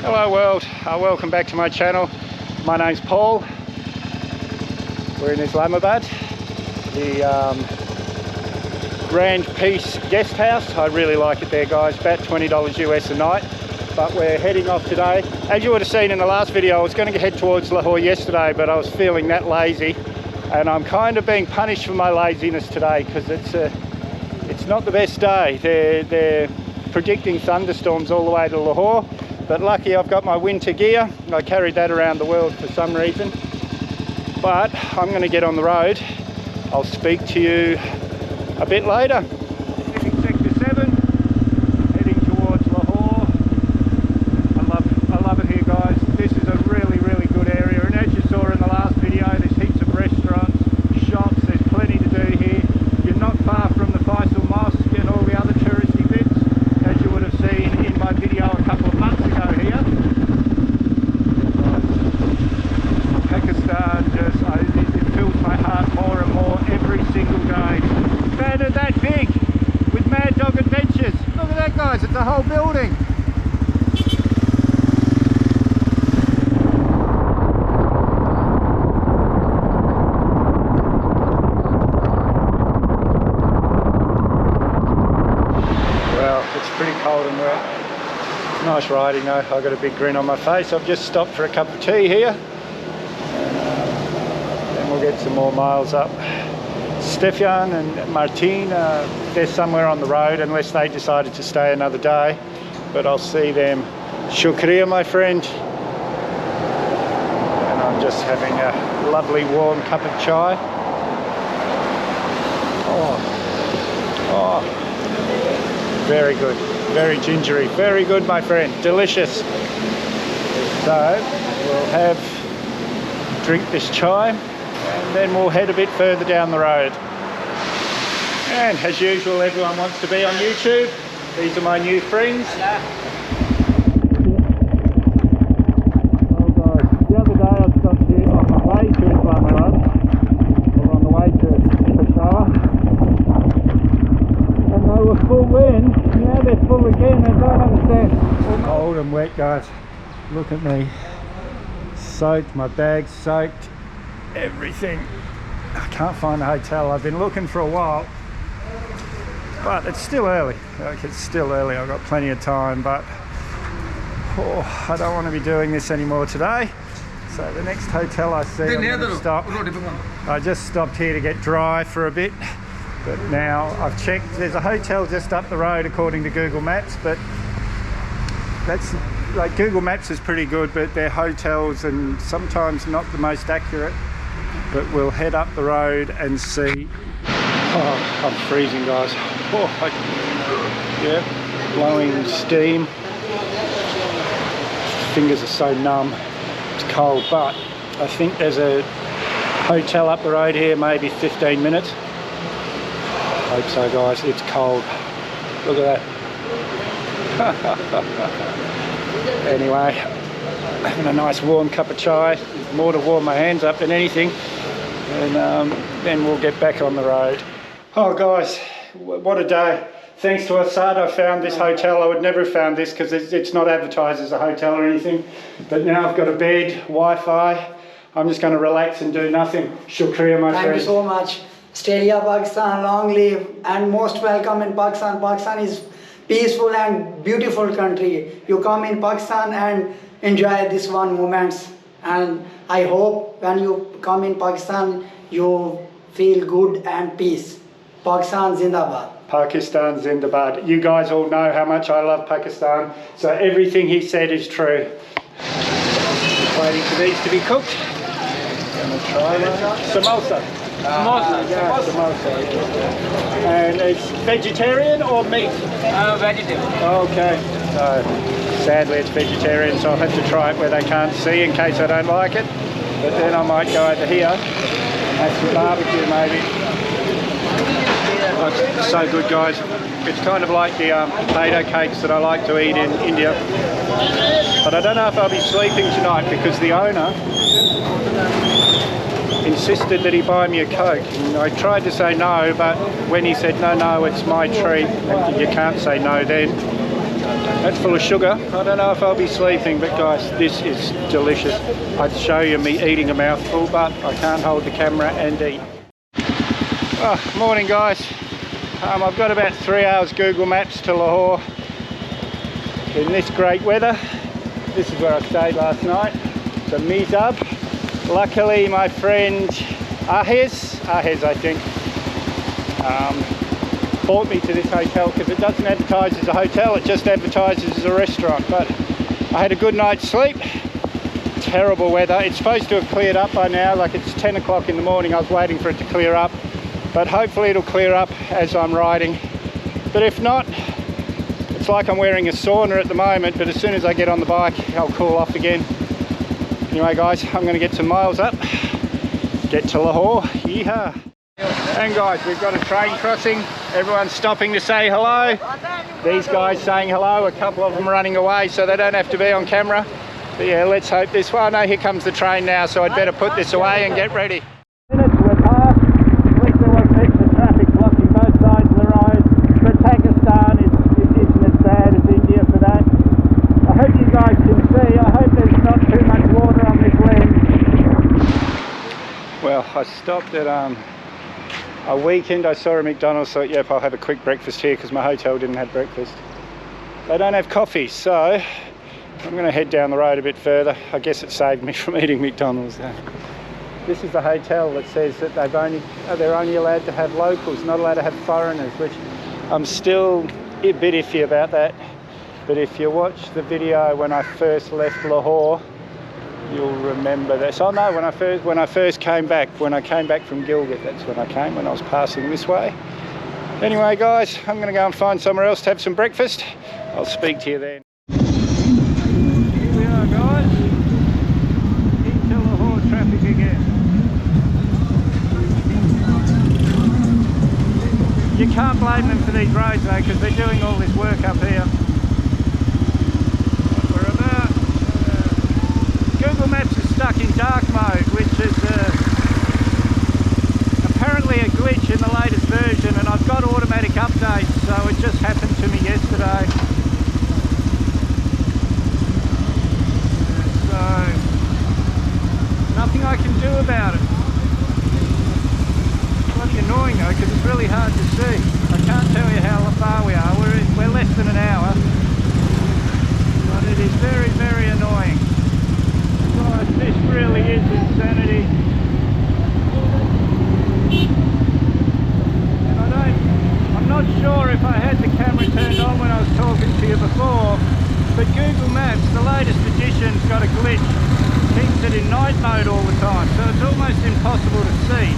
Hello world, welcome back to my channel. My name's Paul. We're in Islamabad, the Grand Peace guest house. I really like it there, guys, about $20 US a night. But we're heading off today. As you would have seen in the last video, I was going to head towards Lahore yesterday, but I was feeling that lazy, and I'm kind of being punished for my laziness today because it's not the best day. They're predicting thunderstorms all the way to Lahore. But lucky I've got my winter gear. I carried that around the world for some reason. But I'm going to get on the road. I'll speak to you a bit later. Heading Sector 7, heading towards Lahore. I love it here, guys. This is a really, really good area. And as you saw in the last video, there's heaps of restaurants, shops, there's plenty to do here. You're not far from the Faisal Mosque and all the other touristy bits, as you would have seen in my video a couple of months ago here. Pakistan just, it fills my heart more and more every single day. Man, it's that big with maddogadventures. Look at that, guys, it's a whole building. Well, it's pretty cold and wet. Nice riding though. I've got a big grin on my face. I've just stopped for a cup of tea here. Then we'll get some more miles up. Stefan and Martin, they're somewhere on the road unless they decided to stay another day. But I'll see them. Shukriya, my friend. And I'm just having a lovely warm cup of chai. Oh. Very good, very gingery, very good, my friend, delicious. So we'll drink this chai and then we'll head a bit further down the road. And as usual, everyone wants to be on YouTube. These are my new friends. Oh guys, the other day I stopped here on the way to Islamabad, or on the way to Peshawar. And they were full then, now they're full again. I don't understand. Cold and wet, guys. Look at me. Soaked, my bag's soaked, everything. I can't find a hotel. I've been looking for a while, but it's still early. Like, it's still early. I've got plenty of time, but I don't want to be doing this anymore today. So the next hotel I see, I'm going to stop. I just stopped here to get dry for a bit. But now I've checked, there's a hotel just up the road according to Google Maps, but that's like, Google Maps is pretty good, but they're hotels and sometimes not the most accurate. But we'll head up the road and see. Oh, I'm freezing, guys. Yeah, blowing steam. Fingers are so numb. It's cold, but I think there's a hotel up the road here, maybe 15 minutes. Hope so, guys. It's cold. Look at that. Anyway, having a nice warm cup of chai. More to warm my hands up than anything. And then we'll get back on the road. Oh, guys, what a day. Thanks to Assad, I found this hotel. I would never have found this because it's not advertised as a hotel or anything. But now I've got a bed, Wi-Fi. I'm just going to relax and do nothing. Shukriya, my friend. Thank you so much. Australia, Pakistan, long live and most welcome in Pakistan. Pakistan is peaceful and beautiful country. You come in Pakistan and enjoy this one moments. And I hope when you come in Pakistan, you feel good and peace. Pakistan Zindabad. Pakistan Zindabad. You guys all know how much I love Pakistan. So everything he said is true. Just waiting for these to be cooked. Gonna try one. Samosa. Samosa. And it's vegetarian or meat? Vegetarian. Okay. So sadly it's vegetarian, so I'll have to try it where they can't see in case I don't like it. But then I might go over here and have some barbecue maybe. Oh, it's so good, guys. It's kind of like the potato cakes that I like to eat in India. But I don't know if I'll be sleeping tonight because the owner insisted that he buy me a Coke. And I tried to say no, but when he said, no, it's my treat, and you can't say no then. That's full of sugar. I don't know if I'll be sleeping, but guys, this is delicious. I'd show you me eating a mouthful, but I can't hold the camera and eat. Oh, morning guys. I've got about 3 hours Google Maps to Lahore in this great weather. This is where I stayed last night, the Mizab. Luckily my friend Ahez I think, brought me to this hotel because it doesn't advertise as a hotel, it just advertises as a restaurant. But I had a good night's sleep. Terrible weather. It's supposed to have cleared up by now, like it's 10 o'clock in the morning. I was waiting for it to clear up, but hopefully it'll clear up as I'm riding. But if not, it's like I'm wearing a sauna at the moment, but as soon as I get on the bike I'll cool off again. Anyway guys, I'm going to get some miles up, get to Lahore. Yeehaw! And guys, we've got a train crossing. Everyone's stopping to say hello. These guys saying hello, a couple of them running away so they don't have to be on camera. But yeah, let's hope this one. No, here comes the train now, so I'd better put this away and get ready. Minutes we're past. At least there wasn't extra traffic blocking both sides of the road. But Pakistan isn't as bad as India for that. I hope you guys can see. I hope there's not too much water on this lens. Well, I stopped at a weekend. I saw a McDonald's, thought, yep, I'll have a quick breakfast here because my hotel didn't have breakfast. They don't have coffee, so I'm going to head down the road a bit further. I guess it saved me from eating McDonald's. This is the hotel that says that they're only allowed to have locals, not allowed to have foreigners, which I'm still a bit iffy about that. But if you watch the video when I first left Lahore, you'll remember this. Oh no, when I first came back, when I came back from Gilgit, that's when I came, when I was passing this way. Anyway guys, I'm going to go and find somewhere else to have some breakfast. I'll speak to you then. Here we are guys, into Lahore traffic again. You can't blame them for these roads though, because they're doing all this work up here. Google Maps is stuck in dark mode, which is apparently a glitch in the latest version, and I've got automatic updates, so it just happened to me yesterday. So, nothing I can do about it. It's bloody annoying though, because it's really hard to see. I can't tell you how far we are. We're less than an hour, but it is very, very annoying. God, this really is insanity. And I'm not sure if I had the camera turned on when I was talking to you before, but Google Maps, the latest edition's got a glitch. Keeps it in night mode all the time, so it's almost impossible to see.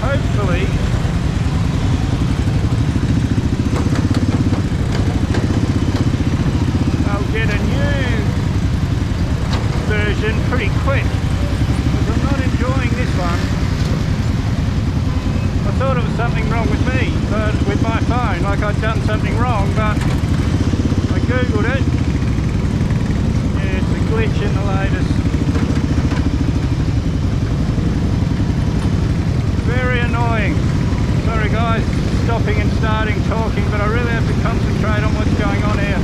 Hopefully get a new version pretty quick, because I'm not enjoying this one. I thought it was something wrong with me, but with my phone, like I'd done something wrong, but I googled it. Yeah, it's a glitch in the latest. Very annoying. Sorry guys, stopping and starting talking, but I really have to concentrate on what's going on here.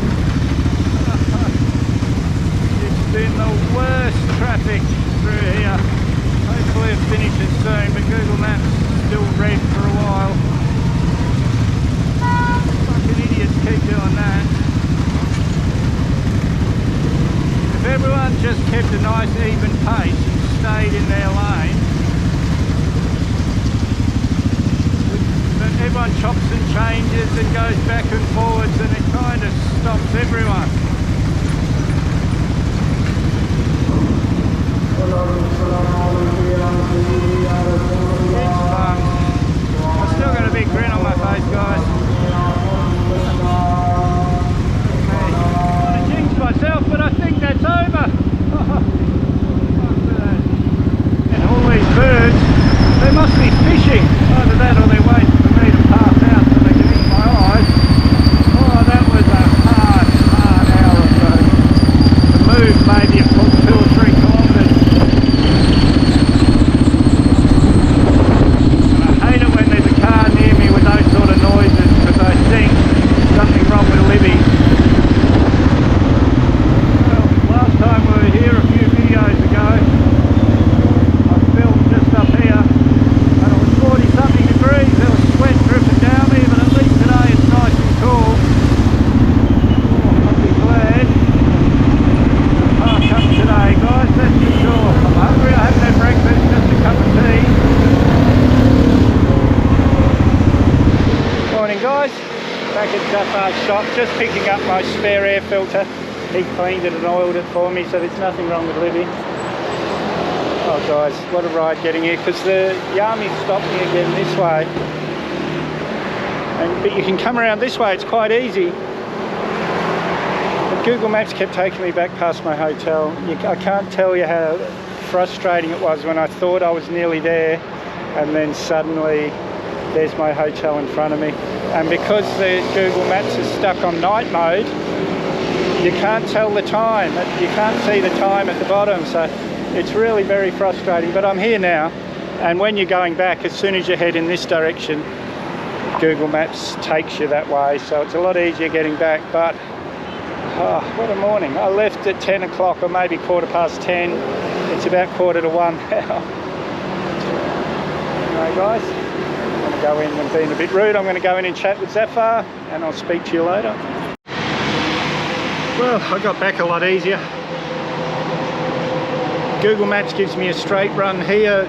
It's been the worst traffic through here. Hopefully it finishes soon, but Google Maps still red for a while. Fucking idiots keep doing that. If everyone just kept a nice even pace and stayed in their lane, but everyone chops and changes and goes back and forwards, and it kind of stops everyone. I've still got a big grin on my face, guys. I want to jinx myself, but I think that's over. And all these birds, they must be fishing. Either that or they're waiting for me to pass out so they can eat my eyes. Oh, that was a hard hour or so. The move maybe a 2 or 3 kilometres. back at Zahar's shop, just picking up my spare air filter. He cleaned it and oiled it for me, so there's nothing wrong with Libby. Oh guys, what a ride getting here, because the army stopped me again this way. But you can come around this way, it's quite easy. But Google Maps kept taking me back past my hotel. I can't tell you how frustrating it was when I thought I was nearly there, and then suddenly there's my hotel in front of me. And because the Google Maps is stuck on night mode, you can't tell the time. You can't see the time at the bottom, so it's really very frustrating. But I'm here now, and when you're going back, as soon as you head in this direction, Google Maps takes you that way, so it's a lot easier getting back. But oh, what a morning. I left at 10 o'clock or maybe 10:15. It's about 1:45 now. Anyway guys, I'm going to go in and being a bit rude. I'm going to go in and chat with Zahar, and I'll speak to you later. Well, I got back a lot easier. Google Maps gives me a straight run here.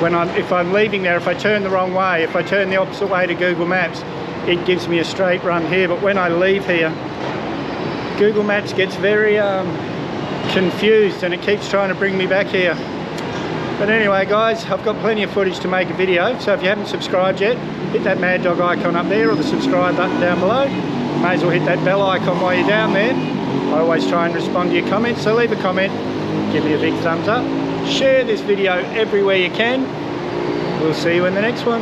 If I'm leaving there, if I turn the wrong way, if I turn the opposite way to Google Maps, it gives me a straight run here. But when I leave here, Google Maps gets very confused, and it keeps trying to bring me back here. But anyway guys, I've got plenty of footage to make a video, so if you haven't subscribed yet, hit that mad dog icon up there or the subscribe button down below. May as well hit that bell icon while you're down there. I always try and respond to your comments, so leave a comment, give me a big thumbs up, share this video everywhere you can. We'll see you in the next one.